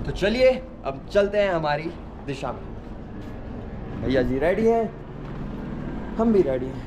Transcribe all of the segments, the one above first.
तो चलिए अब चलते हैं हमारी दिशा में। भैया जी रेडी हैं, हम भी रेडी हैं।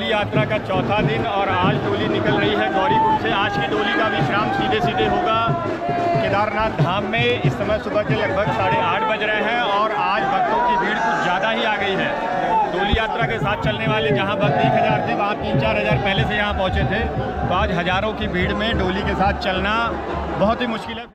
यात्रा का चौथा दिन और आज डोली निकल रही है गौरीकुंड से। आज की डोली का विश्राम सीधे सीधे होगा केदारनाथ धाम में। इस समय सुबह के लगभग 8:30 बज रहे हैं और आज भक्तों की भीड़ कुछ ज़्यादा ही आ गई है। डोली यात्रा के साथ चलने वाले जहां भक्त 1000 थे वहाँ 3-4 हज़ार पहले से यहाँ पहुँचे थे, तो आज हज़ारों की भीड़ में डोली के साथ चलना बहुत ही मुश्किल है।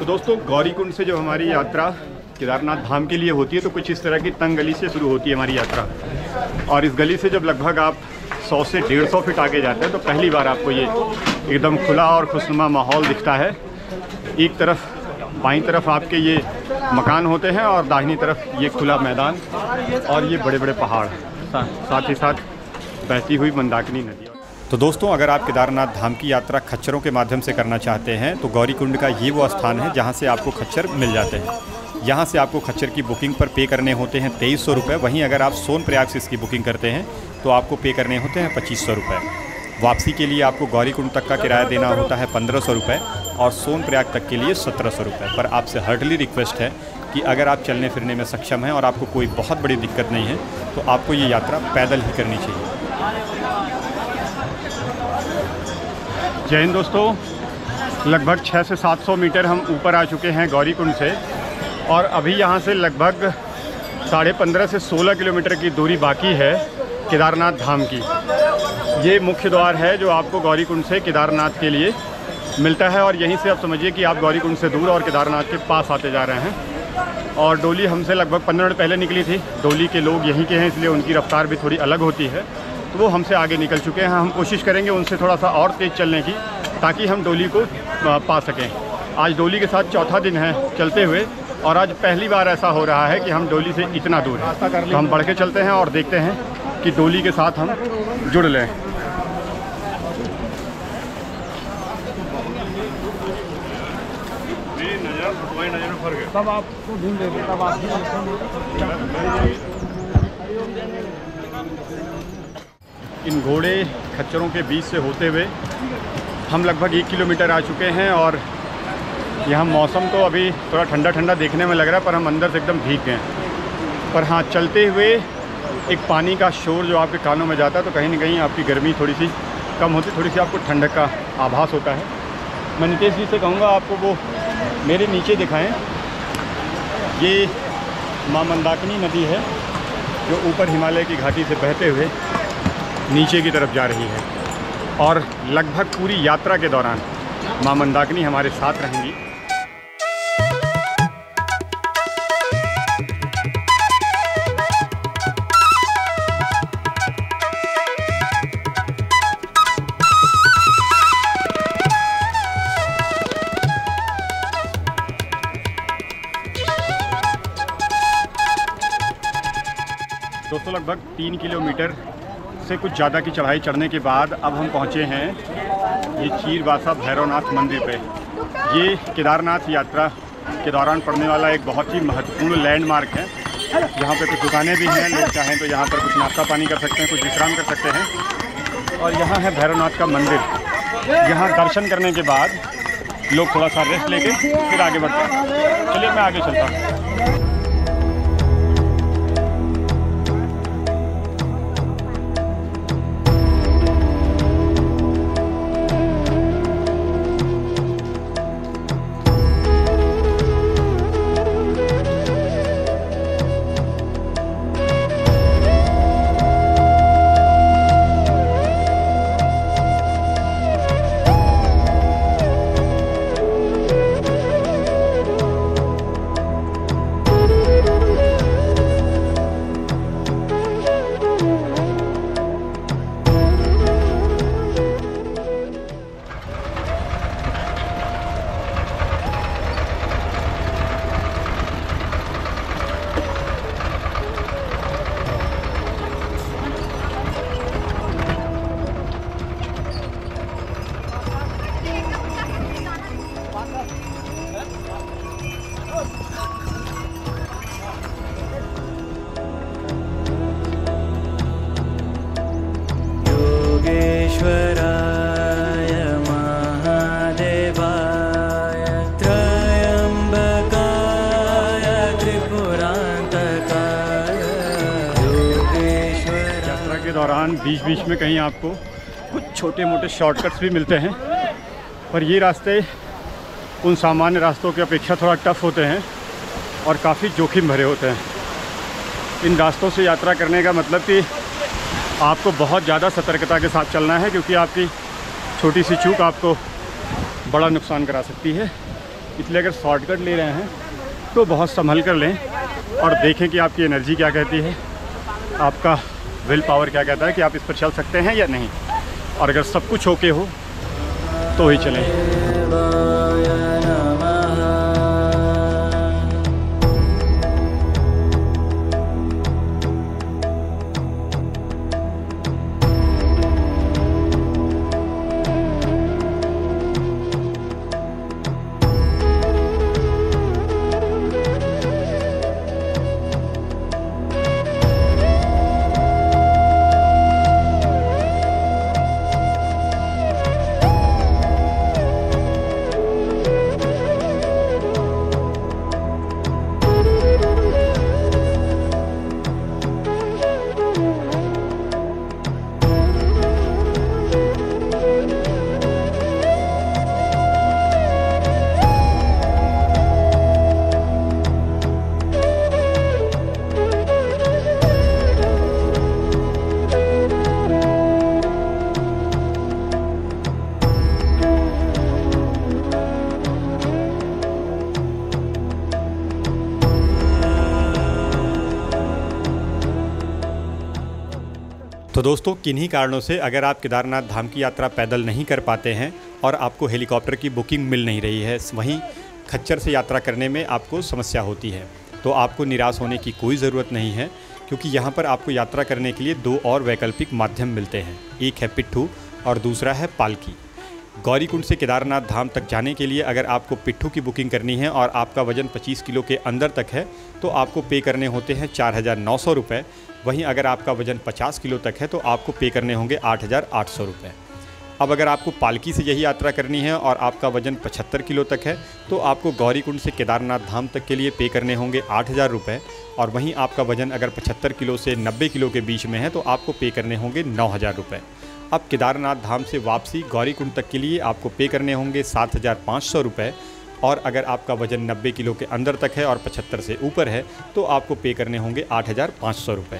दोस्तों, गौरीकुंड से जब हमारी यात्रा केदारनाथ धाम के लिए होती है तो कुछ इस तरह की तंग गली से शुरू होती है हमारी यात्रा। और इस गली से जब लगभग आप 100 से 150 फीट आगे जाते हैं तो पहली बार आपको ये एकदम खुला और खुशनुमा माहौल दिखता है। एक तरफ बाईं तरफ आपके ये मकान होते हैं और दाहिनी तरफ ये खुला मैदान और ये बड़े बड़े पहाड़, साथ ही साथ बहती हुई मंदाकिनी नदी। तो दोस्तों, अगर आप केदारनाथ धाम की यात्रा खच्चरों के माध्यम से करना चाहते हैं तो गौरीकुंड का ये वो स्थान है जहाँ से आपको खच्चर मिल जाते हैं। यहाँ से आपको खच्चर की बुकिंग पर पे करने होते हैं 2300 रुपये। वहीं अगर आप सोनप्रयाग से इसकी बुकिंग करते हैं तो आपको पे करने होते हैं 2500 रुपये। वापसी के लिए आपको गौरीकुंड तक का किराया देना होता है 1500 रुपये और सोनप्रयाग तक के लिए 1700 रुपये। पर आपसे हार्डली रिक्वेस्ट है कि अगर आप चलने फिरने में सक्षम हैं और आपको कोई बहुत बड़ी दिक्कत नहीं है तो आपको ये यात्रा पैदल ही करनी चाहिए। जय हिंद दोस्तों, लगभग 600 से 700 मीटर हम ऊपर आ चुके हैं गौरीकुंड से और अभी यहाँ से लगभग 15.5 से 16 किलोमीटर की दूरी बाकी है केदारनाथ धाम की। ये मुख्य द्वार है जो आपको गौरीकुंड से केदारनाथ के लिए मिलता है और यहीं से आप समझिए कि आप गौरीकुंड से दूर और केदारनाथ के पास आते जा रहे हैं। और डोली हमसे लगभग 15 मिनट पहले निकली थी। डोली के लोग यहीं के हैं इसलिए उनकी रफ्तार भी थोड़ी अलग होती है, तो वो हमसे आगे निकल चुके हैं। हम कोशिश करेंगे उनसे थोड़ा सा और तेज़ चलने की ताकि हम डोली को पा सकें। आज डोली के साथ चौथा दिन है चलते हुए और आज पहली बार ऐसा हो रहा है कि हम डोली से इतना दूर हैं। तो हम बढ़ के चलते हैं और देखते हैं कि डोली के साथ हम जुड़ लें। तब आपको ढूंढ लेंगे, तब आप इन घोड़े खच्चरों के बीच से होते हुए हम लगभग 1 किलोमीटर आ चुके हैं और यहाँ मौसम तो अभी थोड़ा ठंडा ठंडा देखने में लग रहा है पर हम अंदर से एकदम भीग गए हैं। पर हाँ, चलते हुए एक पानी का शोर जो आपके कानों में जाता है तो कहीं ना कहीं आपकी गर्मी थोड़ी सी कम होती, थोड़ी सी आपको ठंडक का आभास होता है। मैं नितेश जी से कहूँगा आपको वो मेरे नीचे दिखाएं। ये माँ मंदाकिनी नदी है जो ऊपर हिमालय की घाटी से बहते हुए नीचे की तरफ जा रही है और लगभग पूरी यात्रा के दौरान माँ मंदाकिनी हमारे साथ रहेंगी। दोस्तों, लगभग 3 किलोमीटर से कुछ ज़्यादा की चढ़ाई चढ़ने के बाद अब हम पहुँचे हैं ये चीरबासा भैरवनाथ मंदिर पे। ये केदारनाथ यात्रा के दौरान पड़ने वाला एक बहुत ही महत्वपूर्ण लैंडमार्क है। यहाँ पे कुछ दुकानें भी हैं, लोग चाहें तो यहाँ पर कुछ नाश्ता पानी कर सकते हैं, कुछ विश्राम कर सकते हैं। और यहाँ है भैरवनाथ का मंदिर। यहाँ दर्शन करने के बाद लोग थोड़ा सा रेस्ट लेके फिर आगे बढ़ते हैं। चलिए मैं आगे चलता हूँ। दौरान बीच में कहीं आपको कुछ छोटे मोटे शॉर्टकट्स भी मिलते हैं, पर ये रास्ते उन सामान्य रास्तों की अपेक्षा थोड़ा टफ होते हैं और काफ़ी जोखिम भरे होते हैं। इन रास्तों से यात्रा करने का मतलब कि आपको बहुत ज़्यादा सतर्कता के साथ चलना है, क्योंकि आपकी छोटी सी चूक आपको बड़ा नुकसान करा सकती है। इसलिए अगर शॉर्टकट ले रहे हैं तो बहुत संभल कर लें और देखें कि आपकी एनर्जी क्या कहती है, आपका विल पावर क्या कहता है कि आप इस पर चल सकते हैं या नहीं। और अगर सब कुछ ओके हो तो ही चलें। तो दोस्तों, किन्हीं कारणों से अगर आप केदारनाथ धाम की यात्रा पैदल नहीं कर पाते हैं और आपको हेलीकॉप्टर की बुकिंग मिल नहीं रही है, वहीं खच्चर से यात्रा करने में आपको समस्या होती है, तो आपको निराश होने की कोई ज़रूरत नहीं है, क्योंकि यहाँ पर आपको यात्रा करने के लिए दो और वैकल्पिक माध्यम मिलते हैं। एक है पिट्ठू और दूसरा है पालकी। गौरीकुंड से केदारनाथ धाम तक जाने के लिए अगर आपको पिट्ठू की बुकिंग करनी है और आपका वज़न 25 किलो के अंदर तक है तो आपको पे करने होते हैं 4,900 रुपये। वहीं अगर आपका वज़न 50 किलो तक है तो आपको पे करने होंगे 8,800 रुपये। अब अगर आपको पालकी से यही यात्रा करनी है और आपका वज़न 75 किलो तक है तो आपको गौरीकुंड से केदारनाथ धाम तक के लिए पे करने होंगे 8,000 रुपये। और वहीं आपका वज़न अगर 75 किलो से 90 किलो के बीच में है तो आपको पे करने होंगे 9,000 रुपये। अब केदारनाथ धाम से वापसी गौरीकुंड तक के लिए आपको पे करने होंगे 7,500 रुपये। और अगर आपका वज़न 90 किलो के अंदर तक है और 75 से ऊपर है तो आपको पे करने होंगे 8,500 रुपये।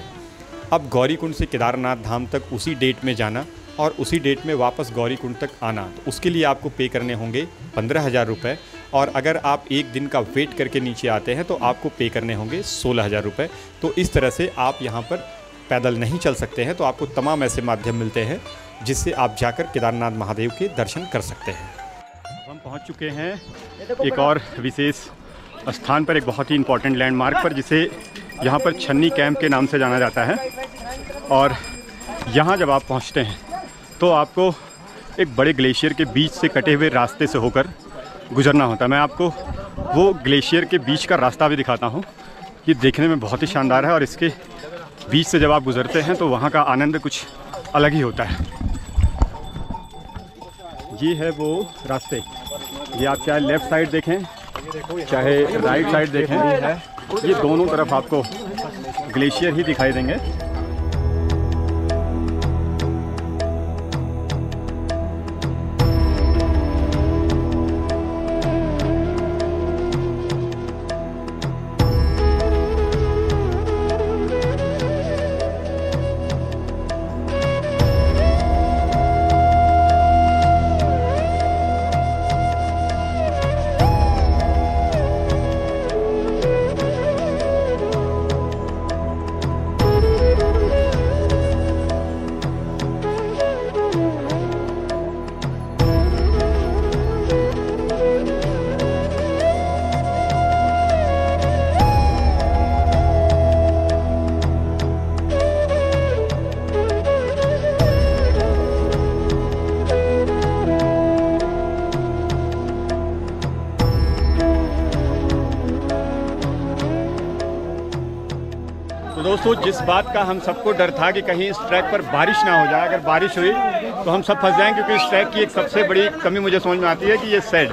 अब गौरीकुंड से केदारनाथ धाम तक उसी डेट में जाना और उसी डेट में वापस गौरीकुंड तक आना, तो उसके लिए आपको पे करने होंगे 15,000 रुपये। और अगर आप एक दिन का वेट करके नीचे आते हैं तो आपको पे करने होंगे 16,000 रुपये। तो इस तरह से आप यहाँ पर पैदल नहीं चल सकते हैं, तो आपको तमाम ऐसे माध्यम मिलते हैं जिससे आप जाकर केदारनाथ महादेव के दर्शन कर सकते हैं। हम पहुँच चुके हैं एक और विशेष स्थान पर, एक बहुत ही इम्पॉर्टेंट लैंडमार्क पर, जिसे यहाँ पर छन्नी कैंप के नाम से जाना जाता है। और यहाँ जब आप पहुँचते हैं तो आपको एक बड़े ग्लेशियर के बीच से कटे हुए रास्ते से होकर गुजरना होता है। मैं आपको वो ग्लेशियर के बीच का रास्ता भी दिखाता हूँ। ये देखने में बहुत ही शानदार है और इसके बीच से जब आप गुजरते हैं तो वहाँ का आनंद कुछ अलग ही होता है। ये है वो रास्ते, ये आप चाहे लेफ़्ट साइड देखें चाहे राइट साइड देखें, ये दोनों तरफ आपको ग्लेशियर ही दिखाई देंगे। तो दोस्तों, जिस बात का हम सबको डर था कि कहीं इस ट्रैक पर बारिश ना हो जाए, अगर बारिश हुई तो हम सब फंस जाएंगे, क्योंकि इस ट्रैक की एक सबसे बड़ी कमी मुझे समझ में आती है कि ये शेड,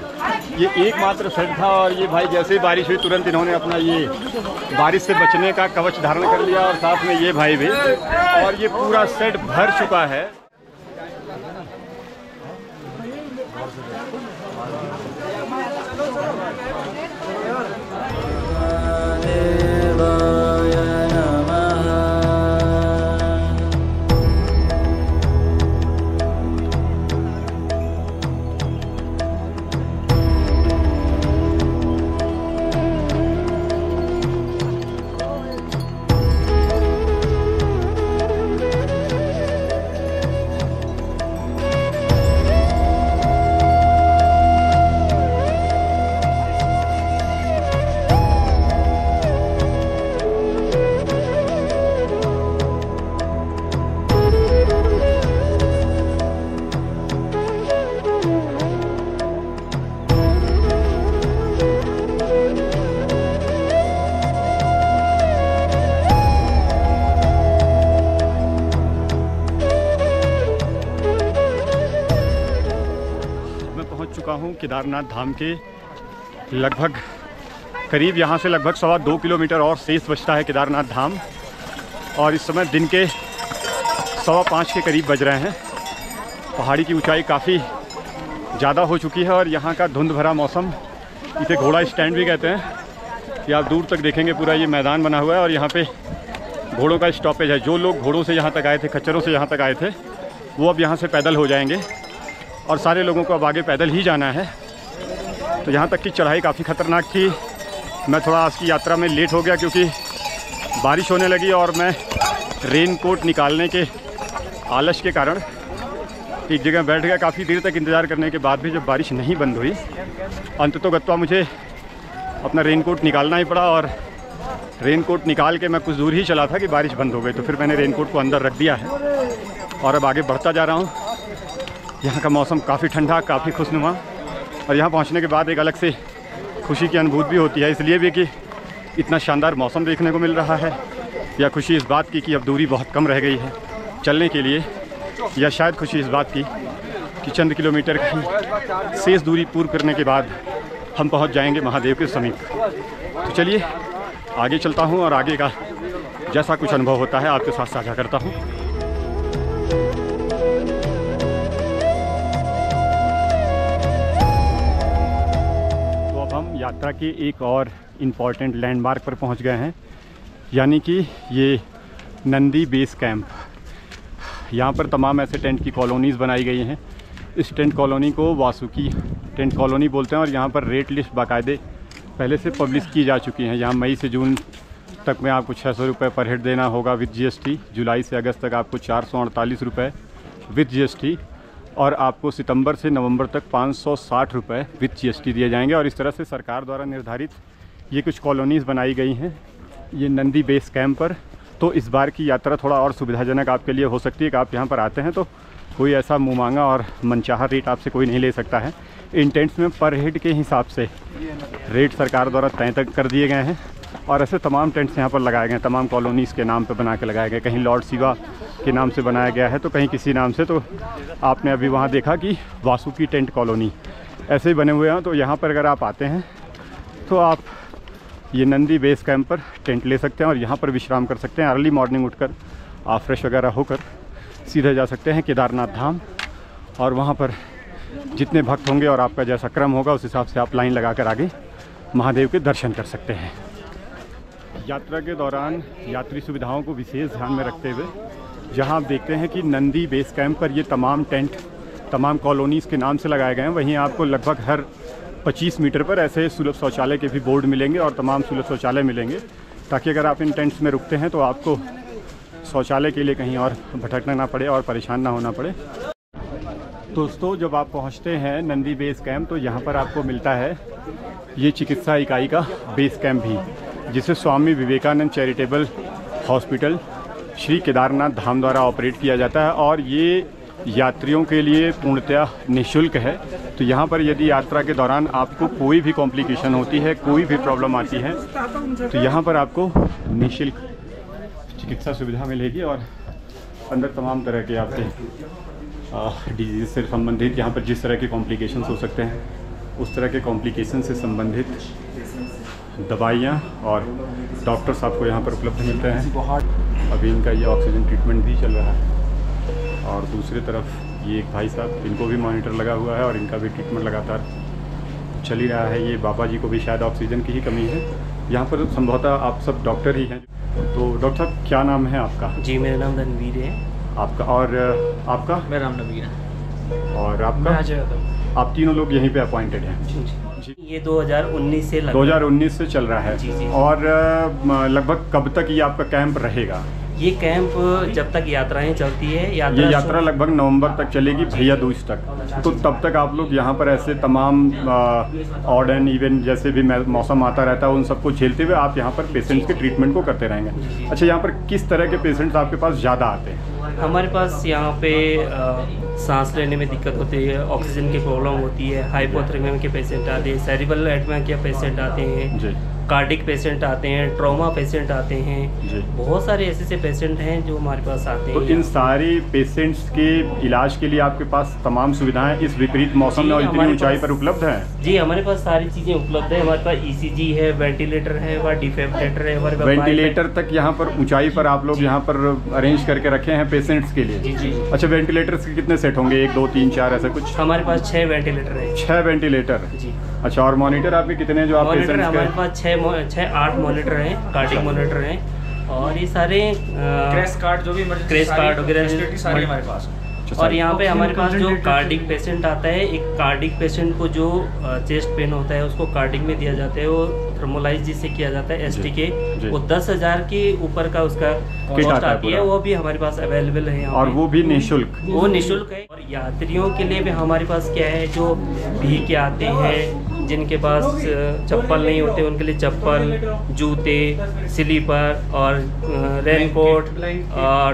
ये एकमात्र शेड था। और ये भाई जैसे ही बारिश हुई तुरंत इन्होंने अपना ये बारिश से बचने का कवच धारण कर लिया और साथ में ये भाई भी, और ये पूरा शेड भर चुका है। हूँ केदारनाथ धाम के लगभग करीब, यहाँ से लगभग 2.25 किलोमीटर और शेष बचता है केदारनाथ धाम। और इस समय दिन के 5:15 के करीब बज रहे हैं। पहाड़ी की ऊंचाई काफ़ी ज़्यादा हो चुकी है और यहाँ का धुंध भरा मौसम, इसे घोड़ा स्टैंड भी कहते हैं। ये आप दूर तक देखेंगे पूरा ये मैदान बना हुआ है और यहाँ पे घोड़ों का स्टॉपेज है। जो लोग घोड़ों से यहाँ तक आए थे, खच्चरों से यहाँ तक आए थे, वो अब यहाँ से पैदल हो जाएंगे और सारे लोगों को अब आगे पैदल ही जाना है। तो यहाँ तक की चढ़ाई काफ़ी ख़तरनाक थी। मैं थोड़ा आज की यात्रा में लेट हो गया क्योंकि बारिश होने लगी और मैं रेन कोट निकालने के आलस के कारण एक जगह बैठ गया। काफ़ी देर तक इंतज़ार करने के बाद भी जब बारिश नहीं बंद हुई, अंततोगत्वा मुझे अपना रेन कोट निकालना ही पड़ा। और रेन कोट निकाल के मैं कुछ दूर ही चला था कि बारिश बंद हो गई, तो फिर मैंने रेन कोट को अंदर रख दिया है और अब आगे बढ़ता जा रहा हूँ। यहाँ का मौसम काफ़ी ठंडा, काफ़ी खुशनुमा, और यहाँ पहुँचने के बाद एक अलग से खुशी की अनुभूति भी होती है। इसलिए भी कि इतना शानदार मौसम देखने को मिल रहा है, या खुशी इस बात की कि अब दूरी बहुत कम रह गई है चलने के लिए, या शायद खुशी इस बात की कि चंद किलोमीटर की शेष दूरी पूर्ण करने के बाद हम पहुँच जाएंगे महादेव के समीप। तो चलिए आगे चलता हूँ और आगे का जैसा कुछ अनुभव होता है आपके साथ साझा करता हूँ। हम यात्रा के एक और इम्पॉर्टेंट लैंडमार्क पर पहुंच गए हैं, यानी कि ये नंदी बेस कैंप। यहाँ पर तमाम ऐसे टेंट की कॉलोनीज़ बनाई गई हैं। इस टेंट कॉलोनी को वासुकी टेंट कॉलोनी बोलते हैं और यहाँ पर रेट लिस्ट बाकायदे पहले से पब्लिश की जा चुकी हैं। यहाँ मई से जून तक में आपको 600 रुपये पर हेड देना होगा विद GST। जुलाई से अगस्त तक आपको 448 रुपये विद GST, और आपको सितंबर से नवंबर तक 560 रुपये विद GST दिए जाएंगे। और इस तरह से सरकार द्वारा निर्धारित ये कुछ कॉलोनीज़ बनाई गई हैं ये नंदी बेस कैंप पर। तो इस बार की यात्रा थोड़ा और सुविधाजनक आपके लिए हो सकती है कि आप यहाँ पर आते हैं तो कोई ऐसा मुँहमांगा और मनचाहा रेट आपसे कोई नहीं ले सकता है। इन टेंट्स में पर हेड के हिसाब से रेट सरकार द्वारा तय तक कर दिए गए हैं और ऐसे तमाम टेंट्स यहाँ पर लगाए गए हैं, तमाम कॉलोनीज़ के नाम पे बना के लगाए गए। कहीं लॉर्ड शिवा के नाम से बनाया गया है तो कहीं किसी नाम से। तो आपने अभी वहाँ देखा कि वासुकी टेंट कॉलोनी ऐसे ही बने हुए हैं। तो यहाँ पर अगर आप आते हैं तो आप ये नंदी बेस कैंप पर टेंट ले सकते हैं और यहाँ पर विश्राम कर सकते हैं। अर्ली मॉर्निंग उठकर आप फ्रेश वगैरह होकर सीधे जा सकते हैं केदारनाथ धाम और वहाँ पर जितने भक्त होंगे और आपका जैसा क्रम होगा उस हिसाब से आप लाइन लगाकर आगे महादेव के दर्शन कर सकते हैं। यात्रा के दौरान यात्री सुविधाओं को विशेष ध्यान में रखते हुए जहां आप देखते हैं कि नंदी बेस कैंप पर ये तमाम टेंट तमाम कॉलोनीज़ के नाम से लगाए गए हैं, वहीं आपको लगभग हर 25 मीटर पर ऐसे सुलभ शौचालय के भी बोर्ड मिलेंगे और तमाम सुलभ शौचालय मिलेंगे, ताकि अगर आप इन टेंट्स में रुकते हैं तो आपको शौचालय के लिए कहीं और भटकना ना पड़े और परेशान ना होना पड़े। दोस्तों, जब आप पहुंचते हैं नंदी बेस कैंप तो यहाँ पर आपको मिलता है ये चिकित्सा इकाई का बेस कैंप भी, जिसे स्वामी विवेकानंद चैरिटेबल हॉस्पिटल श्री केदारनाथ धाम द्वारा ऑपरेट किया जाता है और ये यात्रियों के लिए पूर्णतः निःशुल्क है। तो यहाँ पर यदि यात्रा के दौरान आपको कोई भी कॉम्प्लिकेशन होती है, कोई भी प्रॉब्लम आती है, तो यहाँ पर आपको निःशुल्क चिकित्सा सुविधा मिलेगी और अंदर तमाम तरह के आपके डिजीज़ से संबंधित यहाँ पर जिस तरह के कॉम्प्लिकेशंस हो सकते हैं उस तरह के कॉम्प्लिकेशन से संबंधित दवाइयाँ और डॉक्टर्स आपको यहाँ पर उपलब्ध मिलते हैं। अभी इनका ये ऑक्सीजन ट्रीटमेंट भी चल रहा है और दूसरी तरफ ये एक भाई साहब, इनको भी मॉनिटर लगा हुआ है और इनका भी ट्रीटमेंट लगातार चल ही रहा है। ये बाबा जी को भी शायद ऑक्सीजन की ही कमी है। यहाँ पर संभवतः आप सब डॉक्टर ही हैं। तो डॉक्टर साहब, क्या नाम है आपका? जी, मेरा नाम रणवीर है। आपका? और आपका? मेरा नाम नवीन है। और आपका? आप तीनों लोग यहीं पे अपॉइंटेड हैं? जी। ये 2019 से 2019 से चल रहा है। जी। और लगभग कब तक ये आपका कैंप रहेगा? ये कैंप जब तक यात्राएं चलती है। ये यात्रा लगभग नवंबर तक चलेगी, भैया दूज तक। तो तब तक आप लोग यहाँ पर ऐसे तमाम ऑड एंड इवन जैसे भी मौसम आता रहता है उन सबको झेलते हुए आप यहाँ पर पेशेंट्स के ट्रीटमेंट को करते रहेंगे। अच्छा, यहाँ पर किस तरह के पेशेंट्स आपके पास ज़्यादा आते हैं? हमारे पास यहाँ पे सांस लेने में दिक्कत होती है, ऑक्सीजन की प्रॉब्लम होती है, हाइपोथर्मिया के पेशेंट आते हैं, सेरिब्रल एडमा के पेशेंट आते हैं, कार्डिक पेशेंट आते हैं, ट्रॉमा पेशेंट आते हैं, बहुत सारे ऐसे पेशेंट हैं जो हमारे पास आते हैं। तो इन सारे पेशेंट्स के इलाज के लिए आपके पास तमाम सुविधाएं इस विपरीत मौसम में और इतनी ऊंचाई पर उपलब्ध हैं? जी, हमारे पास सारी चीज़ें उपलब्ध है। हमारे पास ECG है, वेंटिलेटर है, वहाँ डिफिब्रिलेटर है, हमारे पास वेंटिलेटर तक यहाँ पर ऊंचाई पर आप लोग यहाँ पर अरेंज करके रखे हैं पेशेंट्स के लिए? जी। अच्छा, वेंटिलेटर्स के कितने सेट होंगे? 1, 2, 3, 4 ऐसा कुछ? हमारे पास 6 वेंटिलेटर है। 6 वेंटिलेटर? जी। अच्छा, और मॉनिटर आपके कितने जो आप पेशेंट्स के? हमारे पास 6-8 मॉनिटर हैं, कार्डिक मॉनिटर हैं और ये सारे क्रैश कार्ड जो भी क्रैश कार्ड वगैरह सारी हमारे पास। और यहाँ पे हमारे पास जो कार्डिक पेशेंट आता है, एक कार्डिक पेशेंट को जो चेस्ट पेन होता है उसको कार्डिक में दिया जाता है, वो थर्मोलाइज जिससे किया जाता है STK, वो 10,000 के ऊपर का उसका कॉस्ट आती है, वो भी हमारे पास अवेलेबल है यहाँ और वो भी निःशुल्क? वो निःशुल्क है। और यात्रियों के लिए भी हमारे पास क्या है, जो भीग के आते हैं, जिनके पास चप्पल नहीं होते उनके लिए चप्पल, जूते, स्लीपर और रेनकोट,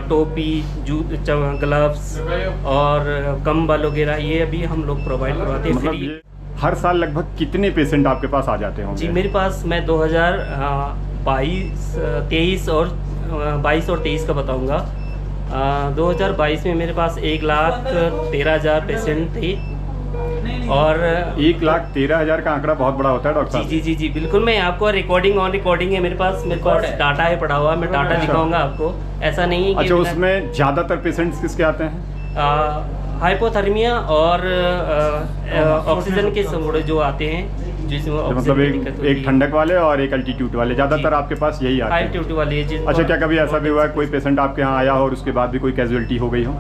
टोपी, ग्लव्स और कंबल वगैरह, ये अभी हम लोग प्रोवाइड करवाते हैं। मतलब ये हर साल लगभग कितने पेशेंट आपके पास आ जाते होंगे? जी, मेरे पास मैं 2022 और 23 का बताऊंगा। 2022 में मेरे पास 1,13,000 पेशेंट थे और 1,13,000 का आंकड़ा बहुत बड़ा होता है डॉक्टर साहब। जी, बिल्कुल। मैं आपको रिकॉर्डिंग है मेरे पास डाटा है पड़ा हुआ, मैं डाटा दिखाऊंगा आपको। ऐसा नहीं है कि अच्छा, उसमें ज़्यादातर पेशेंट्स किसके आते हैं? हाइपोथर्मिया और ऑक्सीजन के समूह जो आते हैं, जिसमें मतलब एक ठंडक वाले और एक अल्टीट्यूड वाले, ज़्यादातर आपके पास यही आते हैं? अल्टीट्यूड वाले। अच्छा, क्या कभी ऐसा भी हुआ है कोई पेशेंट आपके यहाँ आया हो और उसके बाद भी कोई कैजुअलिटी हो गई हो?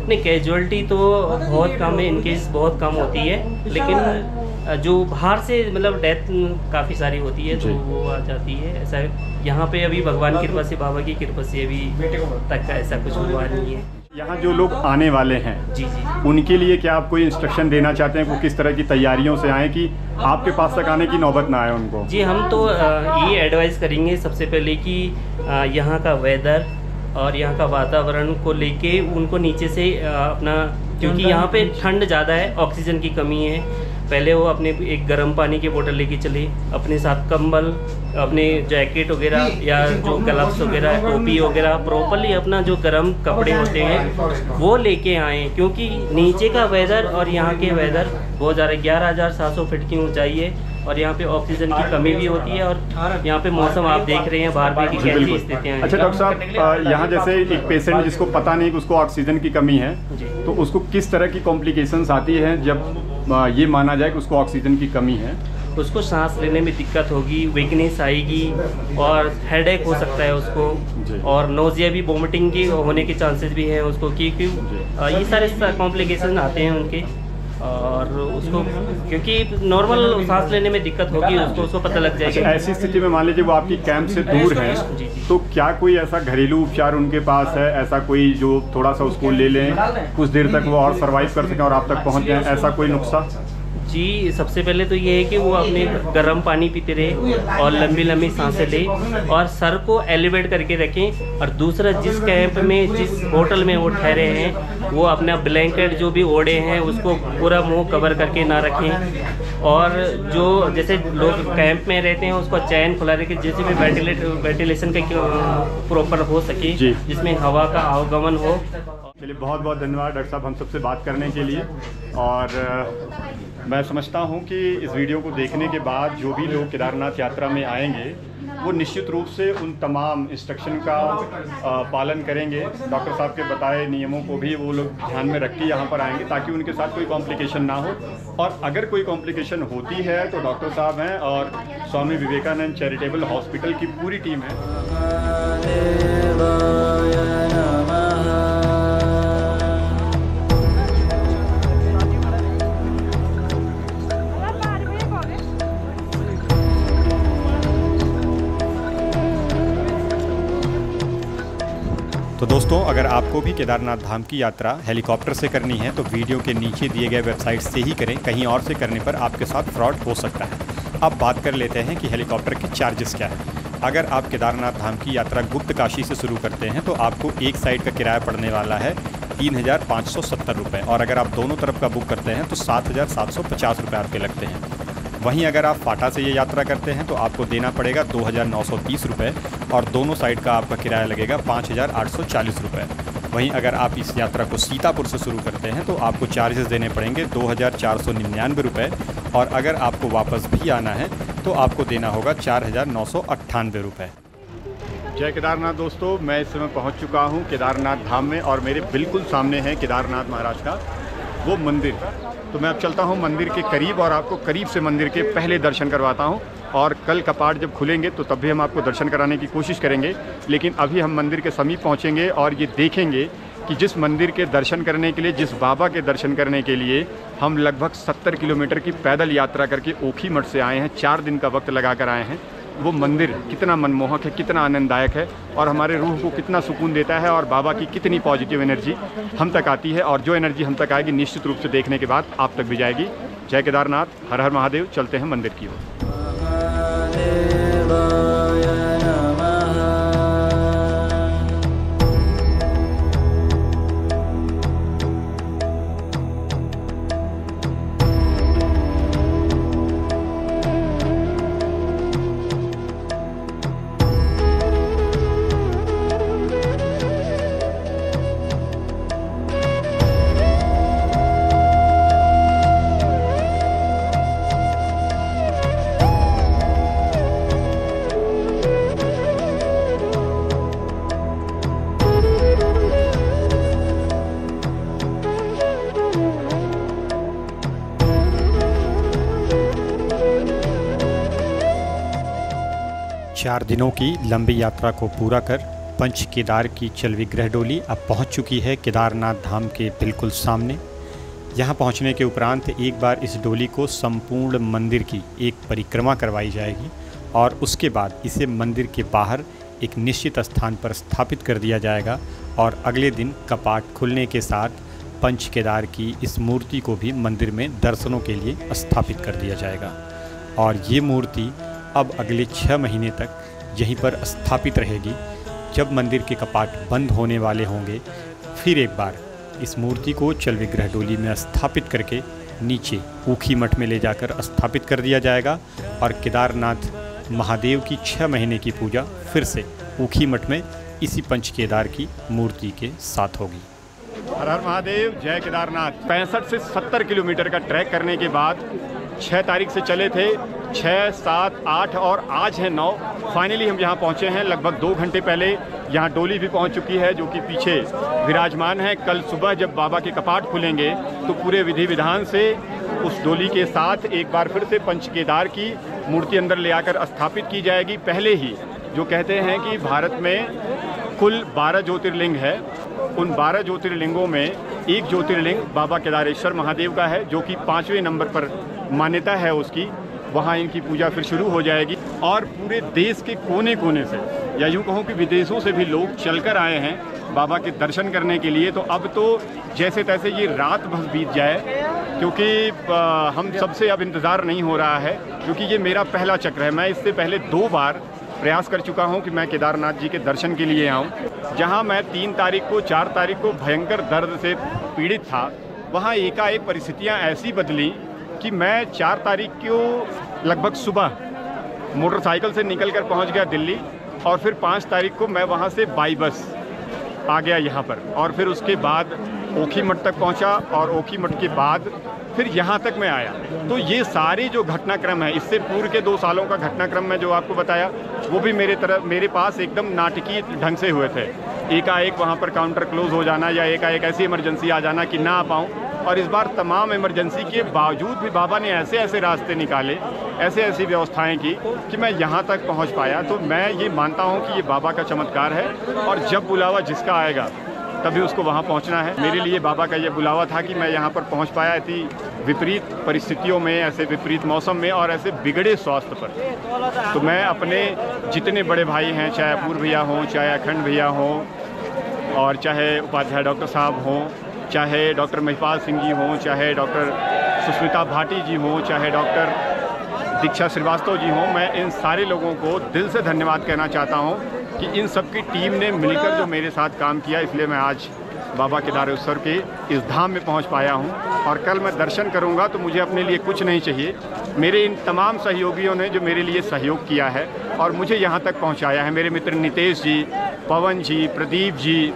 नहीं, कैजुअलिटी तो बहुत कम है, इनकेस बहुत कम होती है, लेकिन जो बाहर से मतलब डेथ काफ़ी सारी होती है तो वो आ जाती है। ऐसा यहाँ पे अभी भगवान की कृपा से, बाबा की कृपा से अभी तक का ऐसा कुछ हुआ नहीं है। यहाँ जो लोग आने वाले हैं जी, उनके लिए क्या आप कोई इंस्ट्रक्शन देना चाहते हैं, वो किस तरह की तैयारियों से आएँ कि आपके पास तक आने की नौबत ना आए उनको? जी, हम तो ये एडवाइस करेंगे सबसे पहले कि यहाँ का वेदर और यहाँ का वातावरण को लेके उनको नीचे से अपना क्योंकि यहाँ पे ठंड ज़्यादा है, ऑक्सीजन की कमी है। पहले वो अपने एक गर्म पानी की बोतल लेके चले, अपने साथ कंबल, अपने जैकेट वगैरह या जो ग्लव्स वगैरह, टोपी वगैरह, प्रॉपरली अपना जो गर्म कपड़े होते हैं वो लेके आए, क्योंकि नीचे का वेदर और यहाँ के वेदर बहुत ज़्यादा 11,700 फीट की ऊंचाई है और यहाँ पे ऑक्सीजन की कमी भी होती है और यहाँ पे मौसम आप देख रहे हैं बाहर पे की कैसी स्थितियाँ हैं। अच्छा डॉक्टर साहब, यहाँ जैसे एक पेशेंट जिसको पता नहीं कि उसको ऑक्सीजन की कमी है, तो उसको किस तरह की कॉम्प्लिकेशंस आती है जब ये माना जाए कि उसको ऑक्सीजन की कमी है? उसको सांस लेने में दिक्कत होगी, वीकनेस आएगी और हेडेक हो सकता है उसको, और नोजिया भी, वोमिटिंग की होने के चांसेस भी हैं उसको, क्योंकि ये सारे कॉम्प्लिकेशन आते हैं उनके। और उसको क्योंकि नॉर्मल सांस लेने में दिक्कत होगी उसको पता लग जाएगा। अच्छा, ऐसी स्थिति में मान लीजिए वो आपकी कैंप से दूर है, तो क्या कोई ऐसा घरेलू उपचार उनके पास है, ऐसा कोई जो थोड़ा सा उसको ले लें, कुछ देर तक वो और सर्वाइव कर सकें और आप तक पहुंच जाएं, ऐसा कोई नुस्खा? जी, सबसे पहले तो ये है कि वो अपने गर्म पानी पीते रहे और लंबी लंबी सांसें ले और सर को एलिवेट करके रखें। और दूसरा, जिस कैंप में, जिस होटल में वो ठहरे हैं, वो अपना ब्लैंकेट जो भी ओढ़े हैं उसको पूरा मुंह कवर करके ना रखें। और जो जैसे लोग कैंप में रहते हैं उसको चैन खुला रखें, जैसे भी वेंटिलेशन का प्रॉपर हो सके, जिसमें हवा का आवागमन हो। चलिए, बहुत बहुत धन्यवाद डॉक्टर साहब हम सबसे बात करने के लिए। और मैं समझता हूं कि इस वीडियो को देखने के बाद जो भी लोग केदारनाथ यात्रा में आएंगे वो निश्चित रूप से उन तमाम इंस्ट्रक्शन का पालन करेंगे। डॉक्टर साहब के बताए नियमों को भी वो लोग ध्यान में रख के यहाँ पर आएंगे ताकि उनके साथ कोई कॉम्प्लिकेशन ना हो। और अगर कोई कॉम्प्लिकेशन होती है तो डॉक्टर साहब हैं और स्वामी विवेकानंद चैरिटेबल हॉस्पिटल की पूरी टीम है। तो दोस्तों, अगर आपको भी केदारनाथ धाम की यात्रा हेलीकॉप्टर से करनी है तो वीडियो के नीचे दिए गए वेबसाइट से ही करें, कहीं और से करने पर आपके साथ फ्रॉड हो सकता है। अब बात कर लेते हैं कि हेलीकॉप्टर के चार्जेस क्या है। अगर आप केदारनाथ धाम की यात्रा गुप्त काशी से शुरू करते हैं तो आपको एक साइड का किराया पड़ने वाला है 3,570 रुपये, और अगर आप दोनों तरफ का बुक करते हैं तो 7,750 रुपये आपके लगते हैं। वहीं अगर आप फाटा से ये यात्रा करते हैं तो आपको देना पड़ेगा 2,930 रुपये और दोनों साइड का आपका किराया लगेगा 5,840 रुपये। वहीं अगर आप इस यात्रा को सीतापुर से शुरू करते हैं तो आपको चार्जेस देने पड़ेंगे 2,499 रुपये, और अगर आपको वापस भी आना है तो आपको देना होगा 4,998 रुपये। जय केदारनाथ दोस्तों, मैं इस समय पहुंच चुका हूं केदारनाथ धाम में और मेरे बिल्कुल सामने है केदारनाथ महाराज का वो मंदिर। तो मैं अब चलता हूं मंदिर के करीब और आपको करीब से मंदिर के पहले दर्शन करवाता हूं, और कल कपाट जब खुलेंगे तो तब भी हम आपको दर्शन कराने की कोशिश करेंगे। लेकिन अभी हम मंदिर के समीप पहुंचेंगे और ये देखेंगे कि जिस मंदिर के दर्शन करने के लिए, जिस बाबा के दर्शन करने के लिए हम लगभग 70 किलोमीटर की पैदल यात्रा करके ओखी मठ से आए हैं, 4 दिन का वक्त लगा कर आए हैं, वो मंदिर कितना मनमोहक है, कितना आनंददायक है और हमारे रूह को कितना सुकून देता है, और बाबा की कितनी पॉजिटिव एनर्जी हम तक आती है, और जो एनर्जी हम तक आएगी निश्चित रूप से देखने के बाद आप तक भी जाएगी। जय केदारनाथ, हर हर महादेव। चलते हैं मंदिर की ओर। 4 दिनों की लंबी यात्रा को पूरा कर पंच केदार की चलवी ग्रह डोली अब पहुंच चुकी है केदारनाथ धाम के बिल्कुल सामने। यहां पहुंचने के उपरांत एक बार इस डोली को संपूर्ण मंदिर की एक परिक्रमा करवाई जाएगी और उसके बाद इसे मंदिर के बाहर एक निश्चित स्थान पर स्थापित कर दिया जाएगा और अगले दिन कपाट खुलने के साथ पंच केदार की इस मूर्ति को भी मंदिर में दर्शनों के लिए स्थापित कर दिया जाएगा। और ये मूर्ति अब अगले 6 महीने तक यहीं पर स्थापित रहेगी। जब मंदिर के कपाट बंद होने वाले होंगे फिर एक बार इस मूर्ति को चल विग्रह डोली में स्थापित करके नीचे ऊखी मठ में ले जाकर स्थापित कर दिया जाएगा और केदारनाथ महादेव की 6 महीने की पूजा फिर से ऊखी मठ में इसी पंच केदार की मूर्ति के साथ होगी। हर हर महादेव, जय केदारनाथ। 65 से 70 किलोमीटर का ट्रैक करने के बाद 6 तारीख से चले थे, 6, 7, 8 और आज है 9। फाइनली हम यहाँ पहुँचे हैं लगभग 2 घंटे पहले। यहाँ डोली भी पहुँच चुकी है जो कि पीछे विराजमान है। कल सुबह जब बाबा के कपाट खुलेंगे तो पूरे विधि विधान से उस डोली के साथ एक बार फिर से पंच केदार की मूर्ति अंदर ले आकर स्थापित की जाएगी। पहले ही जो कहते हैं कि भारत में कुल 12 ज्योतिर्लिंग है, उन 12 ज्योतिर्लिंगों में एक ज्योतिर्लिंग बाबा केदारेश्वर महादेव का है जो कि 5वें नंबर पर मान्यता है उसकी। वहाँ इनकी पूजा फिर शुरू हो जाएगी और पूरे देश के कोने कोने से या यूँ कहूँ कि विदेशों से भी लोग चलकर आए हैं बाबा के दर्शन करने के लिए। तो अब तो जैसे तैसे ये रात भर बीत जाए, क्योंकि हम सबसे अब इंतज़ार नहीं हो रहा है, क्योंकि ये मेरा पहला चक्र है। मैं इससे पहले 2 बार प्रयास कर चुका हूं कि मैं केदारनाथ जी के दर्शन के लिए आऊं। जहां मैं 3 तारीख को 4 तारीख को भयंकर दर्द से पीड़ित था, वहां एकाएक परिस्थितियां ऐसी बदली कि मैं 4 तारीख को लगभग सुबह मोटरसाइकिल से निकल कर पहुँच गया दिल्ली और फिर 5 तारीख को मैं वहाँ से बाई बस आ गया यहाँ पर और फिर उसके बाद ओखी मठ तक पहुँचा और ओखी मठ के बाद फिर यहाँ तक मैं आया। तो ये सारे जो घटनाक्रम है, इससे पूर्व के 2 सालों का घटनाक्रम मैं जो आपको बताया वो भी मेरे पास एकदम नाटकीय ढंग से हुए थे। एकाएक वहाँ पर काउंटर क्लोज हो जाना या एकाएक ऐसी इमरजेंसी आ जाना कि ना आ पाऊँ। और इस बार तमाम इमरजेंसी के बावजूद भी बाबा ने ऐसे ऐसे रास्ते निकाले, ऐसे ऐसी व्यवस्थाएं की कि मैं यहाँ तक पहुँच पाया। तो मैं ये मानता हूँ कि ये बाबा का चमत्कार है और जब बुलावा जिसका आएगा तभी उसको वहाँ पहुँचना है। मेरे लिए बाबा का ये बुलावा था कि मैं यहाँ पर पहुँच पाया इतनी विपरीत परिस्थितियों में, ऐसे विपरीत मौसम में और ऐसे बिगड़े स्वास्थ्य पर। तो मैं अपने जितने बड़े भाई हैं, चाहे अपूर्व भैया हों, चाहे अखंड भैया हों और चाहे उपाध्याय डॉक्टर साहब हों, चाहे डॉक्टर महिपाल सिंह जी हों, चाहे डॉक्टर सुष्मिता भाटी जी हों, चाहे डॉक्टर दीक्षा श्रीवास्तव जी हों, मैं इन सारे लोगों को दिल से धन्यवाद कहना चाहता हूं कि इन सब की टीम ने मिलकर जो मेरे साथ काम किया, इसलिए मैं आज बाबा केदारेश्वर के इस धाम में पहुंच पाया हूं। और कल मैं दर्शन करूंगा तो मुझे अपने लिए कुछ नहीं चाहिए, मेरे इन तमाम सहयोगियों ने जो मेरे लिए सहयोग किया है और मुझे यहाँ तक पहुँचाया है, मेरे मित्र नितेश जी, पवन जी, प्रदीप जी,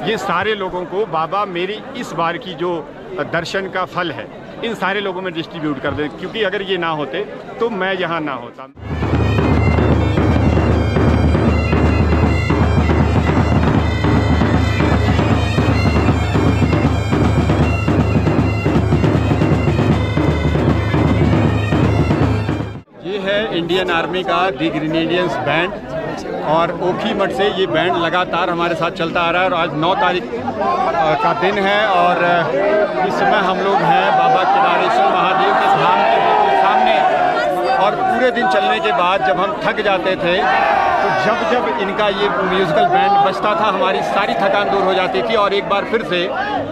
ये सारे लोगों को बाबा मेरी इस बार की जो दर्शन का फल है इन सारे लोगों में डिस्ट्रीब्यूट कर दें, क्योंकि अगर ये ना होते तो मैं यहाँ ना होता। ये है इंडियन आर्मी का दी ग्रेनेडियंस बैंड और ओखी मठ से ये बैंड लगातार हमारे साथ चलता आ रहा है और आज 9 तारीख का दिन है और इस समय हम लोग हैं बाबा केदारेश्वर महादेव के धाम के बिल्कुल सामने। और पूरे दिन चलने के बाद जब हम थक जाते थे तो जब इनका ये म्यूज़िकल बैंड बजता था, हमारी सारी थकान दूर हो जाती थी और एक बार फिर से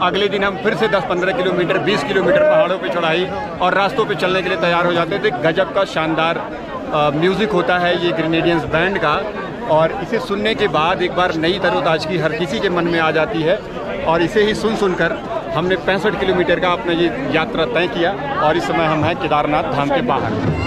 अगले दिन हम फिर से 10-15 किलोमीटर 20 किलोमीटर पहाड़ों पे चढ़ाई और रास्तों पे चलने के लिए तैयार हो जाते थे। गजब का शानदार म्यूज़िक होता है ये ग्रेनेडियंस बैंड का और इसे सुनने के बाद एक बार नई तरोताज़गी हर किसी के मन में आ जाती है और इसे ही सुनकर हमने 65 किलोमीटर का अपना ये यात्रा तय किया और इस समय हम हैं केदारनाथ धाम के बाहर।